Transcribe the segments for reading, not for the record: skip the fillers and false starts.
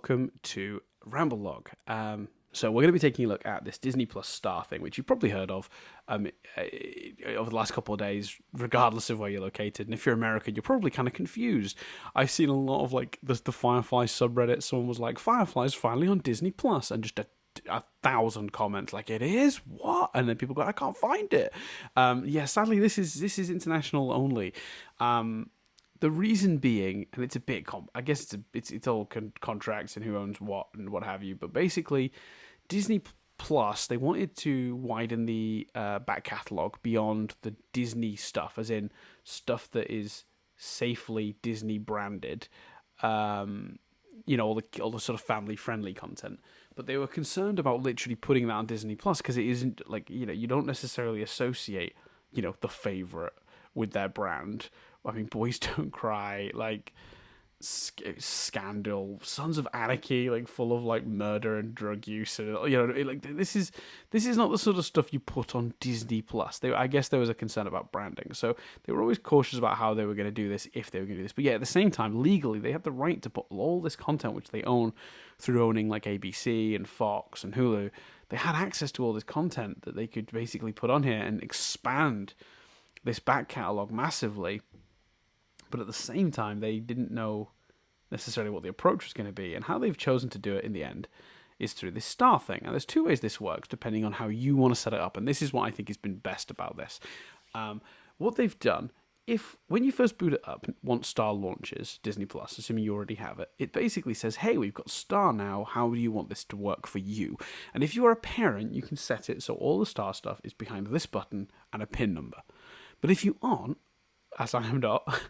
welcome to Ramblogue. So we're going to be taking a look at this Disney Plus Star thing, which you've probably heard of over the last couple of days, regardless of where you're located. And if you're American, you're probably kind of confused. I've seen a lot of like the Firefly subreddit. Someone was like, "Firefly's finally on Disney Plus," and just a 1,000 comments like, "It is? What?" And then people go, "I can't find it." Yeah, sadly, this is international only. The reason being, and it's a bit, I guess it's all contracts and who owns what and what have you. But basically, Disney Plus, they wanted to widen the back catalogue beyond the Disney stuff, as in stuff that is safely Disney branded. All the sort of family friendly content. But they were concerned about literally putting that on Disney Plus because it isn't like, you don't necessarily associate, the favorite with their brand. I mean, Boys Don't Cry, like Scandal, Sons of Anarchy, like full of like murder and drug use, and like this is not the sort of stuff you put on Disney Plus. I guess there was a concern about branding, so they were always cautious about how they were going to do this, if they were going to do this. But yeah, at the same time, legally, they have the right to put all this content which they own through owning like ABC and Fox and Hulu. They had access to all this content that they could basically put on here and expand this back catalogue massively. But at the same time, they didn't know necessarily what the approach was going to be, and how they've chosen to do it in the end is through this star thing. And there's two ways this works, depending on how you want to set it up, and this is what I think has been best about this. What they've done, when you first boot it up, once Star launches, Disney Plus, assuming you already have it, it basically says, "Hey, we've got Star now, how do you want this to work for you?" And if you are a parent, you can set it so all the Star stuff is behind this button and a PIN number. But if you aren't, as I am not,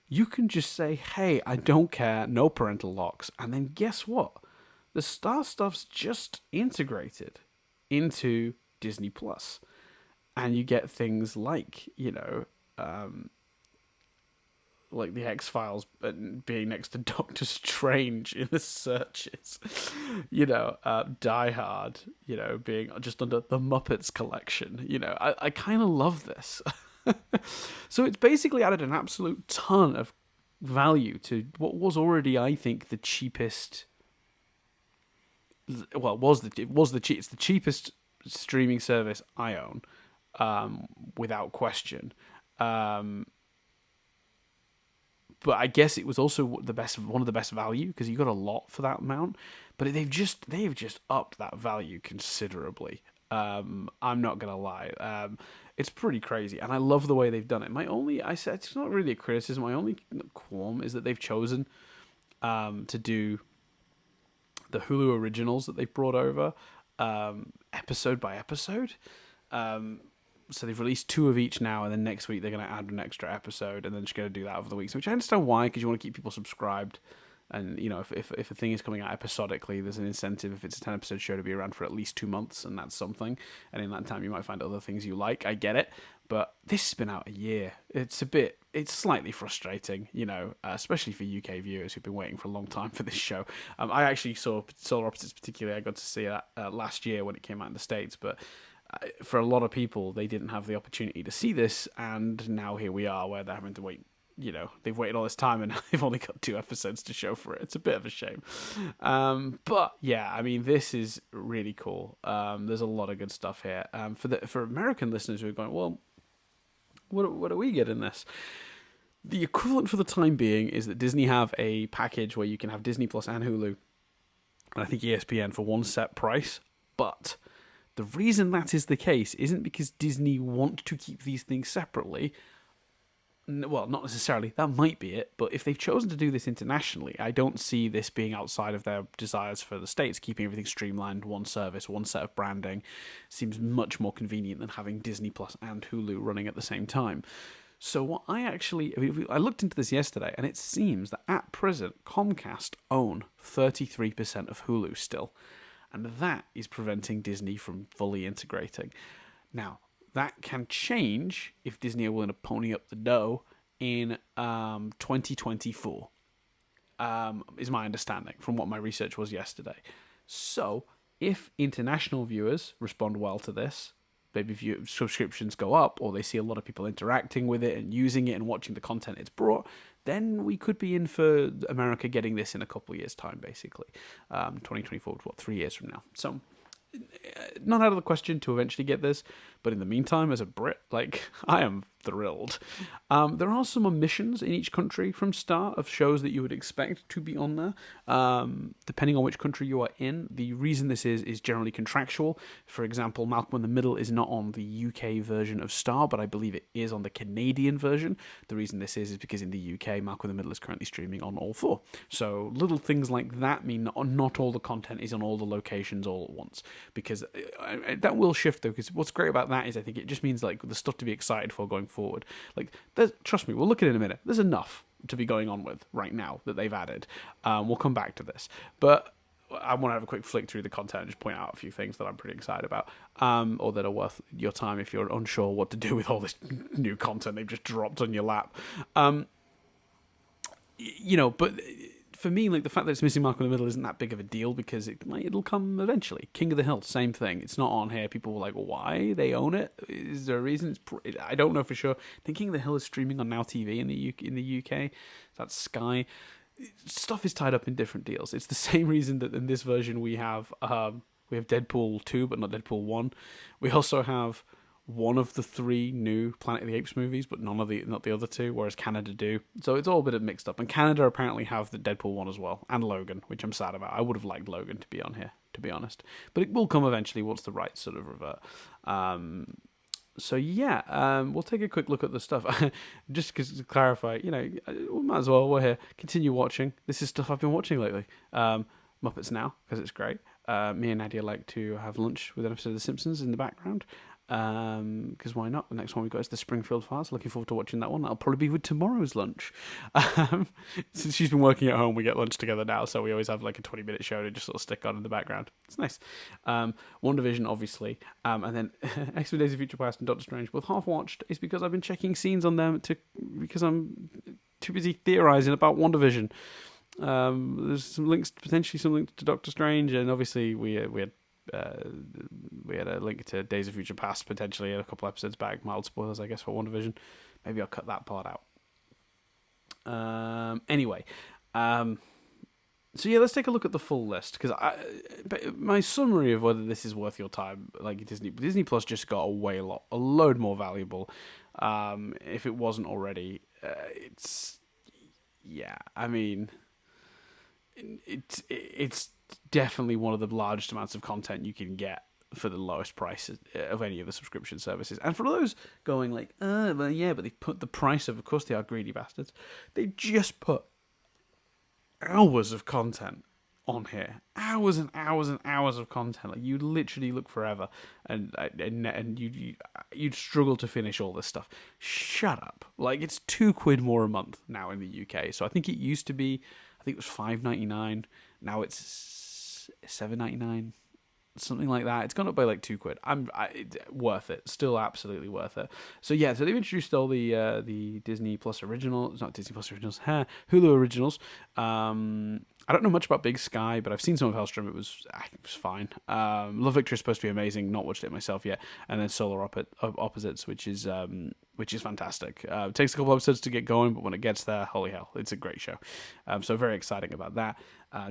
you can just say, "Hey, I don't care, no parental locks," and then guess what? The Star stuff's just integrated into Disney Plus, and you get things like, like the X-Files being next to Doctor Strange in the searches, Die Hard, being just under the Muppets collection. I kind of love this. So it's basically added an absolute ton of value to what was already, I think, the cheapest. Well, it's the cheapest streaming service I own, without question. But I guess it was also one of the best value because you got a lot for that amount. But they've just upped that value considerably. I'm not gonna lie. It's pretty crazy, and I love the way they've done it. I said it's not really a criticism. My only qualm is that they've chosen to do the Hulu originals that they've brought over episode by episode. So they've released 2 of each now, and then next week they're going to add an extra episode, and then just going to do that over the weeks, which I understand why, because you want to keep people subscribed. And, if a thing is coming out episodically, there's an incentive, if it's a 10-episode show, to be around for at least 2 months, and that's something. And in that time, you might find other things you like. I get it. But this has been out a year. It's slightly frustrating, especially for UK viewers who've been waiting for a long time for this show. I actually saw Solar Opposites particularly. I got to see that last year when it came out in the States, but for a lot of people, they didn't have the opportunity to see this, and now here we are, where they're having to wait. They've waited all this time and they've only got 2 episodes to show for it. It's a bit of a shame. But yeah, I mean, this is really cool. There's a lot of good stuff here. For American listeners who are going, well, what do we get in this? The equivalent for the time being is that Disney have a package where you can have Disney Plus and Hulu, and I think ESPN for one set price. But the reason that is the case isn't because Disney want to keep these things separately. Well, not necessarily. That might be it. But if they've chosen to do this internationally, I don't see this being outside of their desires for the States. Keeping everything streamlined, one service, one set of branding, seems much more convenient than having Disney Plus and Hulu running at the same time. So what I looked into this yesterday, and it seems that at present, Comcast own 33% of Hulu still. And that is preventing Disney from fully integrating. Now, that can change if Disney are willing to pony up the dough in 2024, is my understanding from what my research was yesterday. So, if international viewers respond well to this, maybe subscriptions go up, or they see a lot of people interacting with it and using it and watching the content it's brought, then we could be in for America getting this in a couple of years' time, basically. 2024, 3 years from now. So not out of the question to eventually get this, but in the meantime, as a Brit, like, I am thrilled. There are some omissions in each country from Star of shows that you would expect to be on there, depending on which country you are in. The reason this is generally contractual. For example, Malcolm in the Middle is not on the UK version of Star, but I believe it is on the Canadian version. The reason this is because in the UK, Malcolm in the Middle is currently streaming on all four. So little things like that mean not all the content is on all the locations all at once, because that will shift though, because what's great about that is I think it just means like the stuff to be excited for going forward. Like, trust me, we'll look at it in a minute. There's enough to be going on with right now that they've added. We'll come back to this, but I want to have a quick flick through the content and just point out a few things that I'm pretty excited about, or that are worth your time if you're unsure what to do with all this new content they've just dropped on your lap. But for me, like, the fact that it's missing Malcolm in the Middle isn't that big of a deal, because it'll come eventually. King of the Hill, same thing. It's not on here. People were like, why? They own it? Is there a reason? I don't know for sure. I think King of the Hill is streaming on Now TV in the UK. That's Sky. Stuff is tied up in different deals. It's the same reason that in this version we have Deadpool 2, but not Deadpool 1. We also have one of the 3 new Planet of the Apes movies, but not the other 2, whereas Canada do. So it's all a bit mixed up. And Canada apparently have the Deadpool 1 as well, and Logan, which I'm sad about. I would have liked Logan to be on here, to be honest. But it will come eventually once the rights sort of revert. We'll take a quick look at the stuff. Just to clarify, we might as well, we're here. Continue watching. This is stuff I've been watching lately. Muppets Now, because it's great. Me and Nadia like to have lunch with an episode of The Simpsons in the background. Because why not? The next one we've got is the Springfield Files. Looking forward to watching that one. That'll probably be with tomorrow's lunch. Since she's been working at home, we get lunch together now, so we always have like a 20-minute show to just sort of stick on in the background. It's nice. WandaVision, obviously, and then X-Men: Days of Future Past and Doctor Strange, both half watched. Is because I've been checking scenes on them because I'm too busy theorizing about WandaVision. There's potentially some links to Doctor Strange, and obviously we had a link to Days of Future Past potentially a couple episodes back. Mild spoilers, I guess, for WandaVision. Maybe I'll cut that part out. Anyway, so yeah, let's take a look at the full list, because my summary of whether this is worth your time, like Disney Plus just got a load more valuable. If it wasn't already, it's definitely one of the largest amounts of content you can get for the lowest price of any of the subscription services. And for those going like, but they put the price of course they are greedy bastards. They just put hours of content on here, hours and hours and hours of content. Like, you'd literally look forever, and you'd struggle to finish all this stuff. Shut up! Like, it's £2 more a month now in the UK. So I think it used to be, it was £5.99. Now it's £7.99, something like that. It's gone up by like £2. Worth it. Still absolutely worth it. So yeah, so they've introduced all the Disney Plus originals, not Disney Plus originals, Hulu originals. I don't know much about Big Sky, but I've seen some of Hellstrom. It was fine. Love Victor is supposed to be amazing. Not watched it myself yet. And then Solar Opposites, which is fantastic. It takes a couple episodes to get going, but when it gets there, holy hell, it's a great show. So very exciting about that.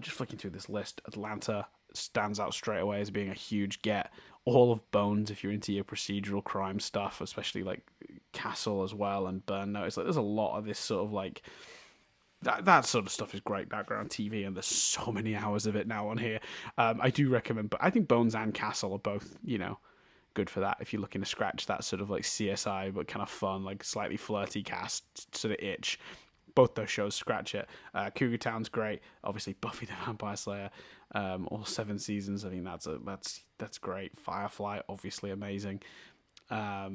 Just flicking through this list, Atlanta stands out straight away as being a huge get. All of Bones, if you're into your procedural crime stuff, especially like Castle as well, and Burn Notice. Like, there's a lot of this sort of like that sort of stuff is great background TV, and there's so many hours of it now on here. I do recommend, but I think Bones and Castle are both, good for that if you're looking to scratch that sort of like CSI but kind of fun, like slightly flirty cast sort of itch. Both those shows scratch it. Cougar Town's great. Obviously, Buffy the Vampire Slayer, all 7 seasons. I think that's great. Firefly, obviously amazing. All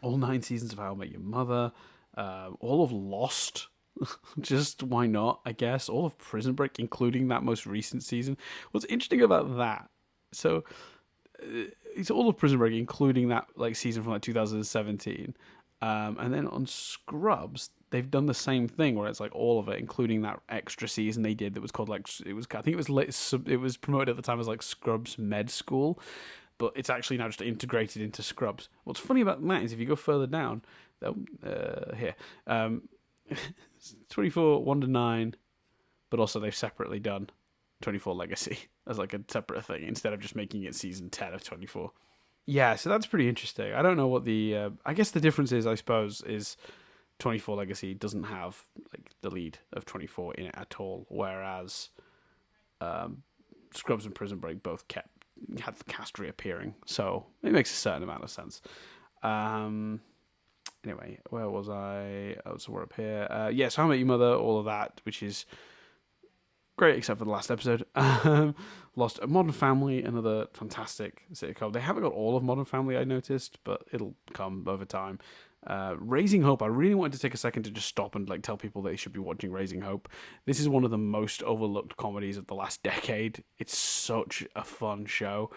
9 seasons of How I Met Your Mother. All of Lost. Just why not, I guess. All of Prison Break, including that most recent season. What's interesting about that, so it's all of Prison Break, including that like season from like 2017, and then on Scrubs they've done the same thing where it's like all of it, including that extra season they did that was called like, it was promoted at the time as like Scrubs Med School, but it's actually now just integrated into Scrubs. What's funny about that is if you go further down, here. 24 1 to 9, but also they've separately done 24 Legacy as like a separate thing instead of just making it season 10 of 24. Yeah, so that's pretty interesting. I don't know what the I guess the difference is, I suppose, is 24 Legacy doesn't have like the lead of 24 in it at all, whereas Scrubs and Prison Break both had the cast reappearing, so it makes a certain amount of sense. Anyway, where was I? Oh, so we're up here. So How I Met Your Mother, all of that, which is great, except for the last episode. Lost a Modern Family, another fantastic sitcom. They haven't got all of Modern Family, I noticed, but it'll come over time. Raising Hope, I really wanted to take a second to just stop and like tell people they should be watching Raising Hope. This is one of the most overlooked comedies of the last decade. It's such a fun show.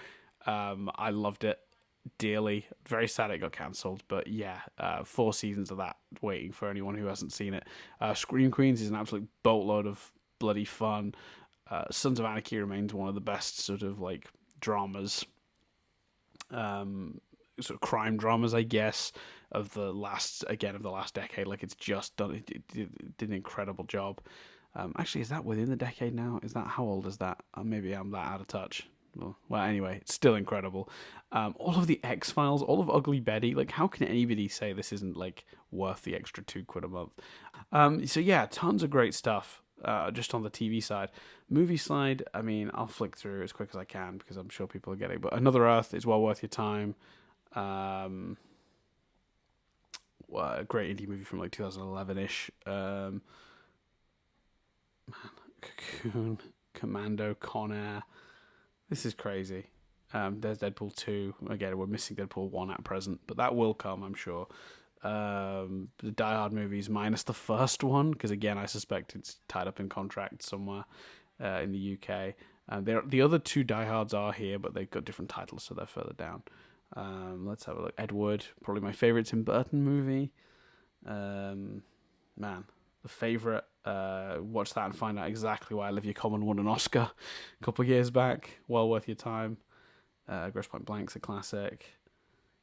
I loved it dearly. Very sad it got cancelled, but yeah, 4 seasons of that waiting for anyone who hasn't seen it. Scream Queens is an absolute boatload of bloody fun. Sons of Anarchy remains one of the best sort of like dramas, sort of crime dramas, I guess, of the last decade. Like, it's just done. It did an incredible job. Actually, is that within the decade now? How old is that? Maybe I'm that out of touch. Well, anyway, it's still incredible. All of the X-Files, all of Ugly Betty. Like, how can anybody say this isn't like worth the extra £2 a month? So yeah, tons of great stuff. Just on the TV side. Movie side, I mean, I'll flick through as quick as I can because I'm sure people are getting. But Another Earth is well worth your time. A great indie movie from like 2011-ish. Cocoon, Commando, Con Air. This is crazy. There's Deadpool 2. Again, we're missing Deadpool 1 at present, but that will come, I'm sure. The Die Hard movies minus the first one, because again, I suspect it's tied up in contract somewhere in the UK. The other 2 Die Hards are here, but they've got different titles, so they're further down. Let's have a look. Ed Wood, probably my favourite Tim Burton movie. Man, the favourite. Watch that and find out exactly why Olivia Colman won an Oscar a couple of years back. Well worth your time. Grosse Point Blank's a classic.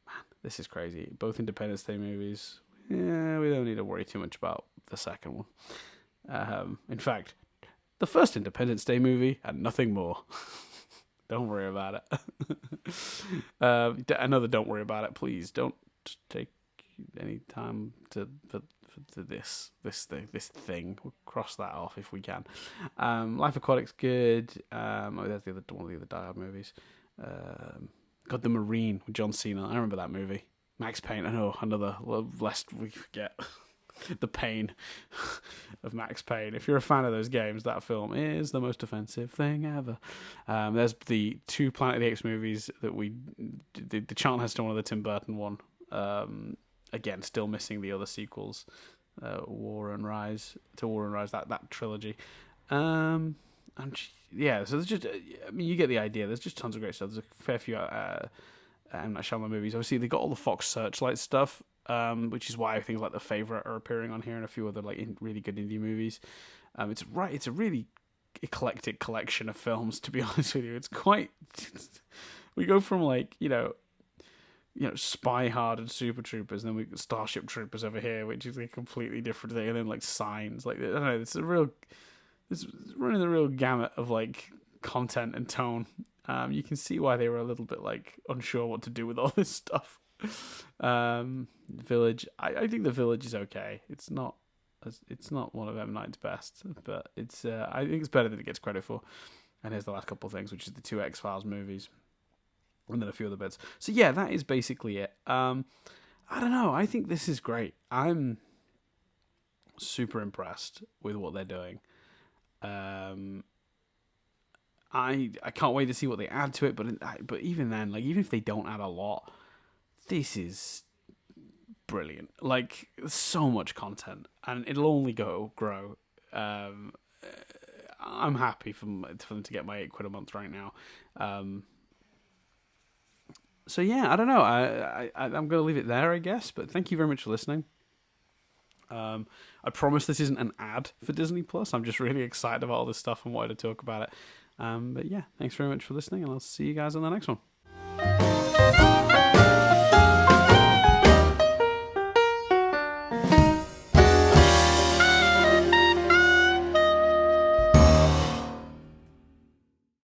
Man, this is crazy. Both Independence Day movies. Yeah, we don't need to worry too much about the second one. In fact, the first Independence Day movie and nothing more. Don't worry about it. Another don't worry about it. Please don't take any time for this thing. We'll cross that off if we can. Life Aquatic's good. There's the other one of the other Die Hard movies. The Marine with John Cena. I remember that movie. Max Payne. I know, another, lest we forget the pain of Max Payne. If you're a fan of those games, that film is the most offensive thing ever. There's the 2 Planet of the Apes movies that the Charlton Heston one of the Tim Burton one. Again, still missing the other sequels. War and Rise, that trilogy. Yeah, so there's just, I mean, you get the idea. There's just tons of great stuff. There's a fair few M. Night Shyamalan movies. Obviously, they got all the Fox Searchlight stuff, which is why things like The Favourite are appearing on here and a few other like really good indie movies. It's a really eclectic collection of films, to be honest with you. It's quite. We go from like Spy Hard and Super Troopers, and then we got Starship Troopers over here, which is a completely different thing, and then like Signs. Like, I don't know, it's running the real gamut of like content and tone. You can see why they were a little bit like unsure what to do with all this stuff. Village, I think The Village is okay. It's not one of M. Night's best, but it's I think it's better than it gets credit for. And here's the last couple of things, which is the 2 X-Files movies, and then a few other bits. So yeah, that is basically it. I don't know. I think this is great. I'm super impressed with what they're doing. I can't wait to see what they add to it. But even then, like, even if they don't add a lot, this is brilliant. Like, there's so much content, and it'll only grow. I'm happy for them to get my £8 a month right now. So yeah, I don't know. I'm going to leave it there, I guess. But thank you very much for listening. I promise this isn't an ad for Disney Plus. I'm just really excited about all this stuff and wanted to talk about it. But yeah, thanks very much for listening, and I'll see you guys on the next one.